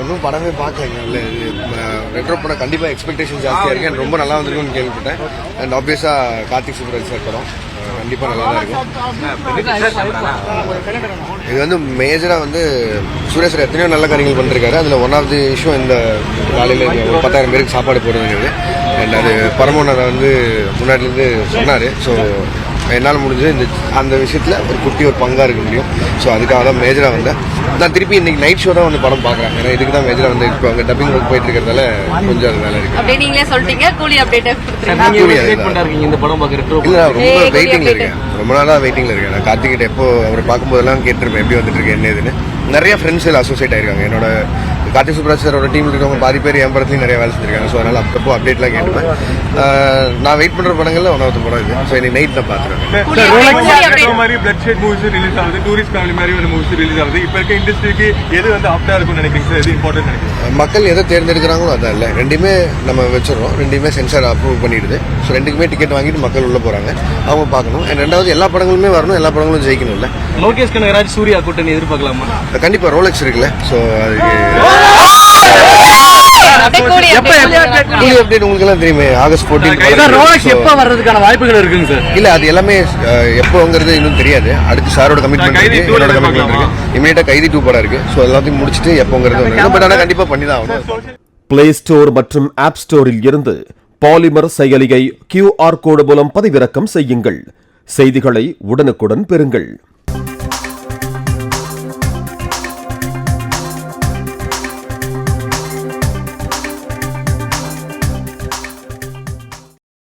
இன்னும் படமே பார்க்கலங்க. இல்லை ரெட்ரோ படம் கண்டிப்பாக எக்ஸ்பெக்டேஷன் ஜாஸ்தியாக இருக்குது. எனக்கு ரொம்ப நல்லா வந்திருக்கும்னு கேள்விப்பட்டேன். அண்ட் ஆப்வியஸாக கார்த்திக் சுப்ராஜ் சார் படம் கண்டிப்பாக நல்லா தான் இருக்கும். இது வந்து மேஜராக வந்து சூர்யா சார் எத்தனையோ நல்ல காரியங்கள் பண்ணிருக்காரு. அதில் ஒன் ஆஃப் தி இஷ்யூ இந்த காலையில் 10,000 பேருக்கு சாப்பாடு போடுறது. அண்ட் அது பரமோனரை வந்து முன்னாடிலேருந்து சொன்னார். ஸோ என்னால் முடிஞ்சது அந்த விஷயத்தில் ஒரு குட்டி ஒரு பங்காக இருக்க முடியும். ஸோ அதுக்காக தான் மேஜராக வந்தேன். நான் திருப்பி இன்னைக்கு நைட் ஷோ தான் வந்து படம் பார்க்குறேன். ஏன்னா இதுக்கு தான் மேஜராக வந்து இப்போ அங்கே டப்பிங் ஒர்க் போயிட்டு இருக்கிறதால கொஞ்சம் அது வேலை இருக்கு. அப்படியே நீங்களே சொல்லிட்டீங்க. கூலி அப்டேட் இந்த படம் பார்க்குறேன். இல்லை ரொம்ப வெயிட்டிங்கில் இருக்கேன். ரொம்ப நாளாக வெயிட்டிங்கில் இருக்கேன். நான் கார்த்திகிட்ட எப்போ அவர் பார்க்கும்போதெல்லாம் கேட்டிருப்பேன் எப்படி வந்துட்டு இருக்கு என்ன இதுன்னு. நிறைய ஃப்ரெண்ட்ஸ் எல்லாம் அசோசியேட் ஆயிருக்காங்க. என்னோட கார்த்திக் சுப்ராஜ் சாரோட டீமில் இருக்கவங்க பாதி பேர் என் படத்துலையும் நிறைய வேலை செஞ்சிருக்காங்க. ஸோ அதனால் அப்பப்போ அப்டேட்லாம் கேட்டுப்பேன். நான் வெயிட் பண்ணுற படங்களில் ஒன் ஆஃப் த படம் இது. ஸோ இன்னைக்கு நைட் தான் பார்த்துருக்கேன். மக்கள் எதை தேர்ந்தெடுக்கிறாங்களோ அதான் இல்லை. ரெண்டுமே நம்ம வச்சிடறோம். ரெண்டுமே சென்சார் அப்ரூவ் பண்ணிடுது. ஸோ ரெண்டுக்குமே டிக்கெட் வாங்கிட்டு மக்கள் உள்ள போறாங்க. அவங்க பார்க்கணும். ரெண்டாவது எல்லா படங்களுமே வரணும். எல்லா படங்களும் ஜெயிக்கணும். இல்லை லோகேஷ் கனகராஜ் சூர்யா கூட்டணி எதிர்பார்க்கலாமா? கண்டிப்பா ரோலெக்ஸ் இருக்குல்ல. ஸோ அதுக்கு உங்களுக்கு எல்லாம் தெரியுமே ஆகஸ்ட் 14 எப்ப வர்றதுக்கான வாய்ப்புகள் இருக்குங்க சார்? இல்ல அது எல்லாமே எப்போங்கிறது இன்னும் தெரியாது. அடுத்து சாரோட கமிட்மெண்ட் இருக்கு, என்னோட கமிட்மெண்ட் இருக்கு. இமீடியட்டா கைதி 2 படம் இருக்கு. ஸோ எல்லாத்தையும் முடிச்சுட்டு எப்போங்கிறது பட் ஆனால் கண்டிப்பா பண்ணிதான் ஆகணும். பிளே ஸ்டோர் மற்றும் ஆப் ஸ்டோரில் இருந்து பாலிமர் செயலியை QR கோடு மூலம் பதிவிறக்கம் செய்யுங்கள். செய்திகளை உடனுக்குடன் பெறுங்கள்.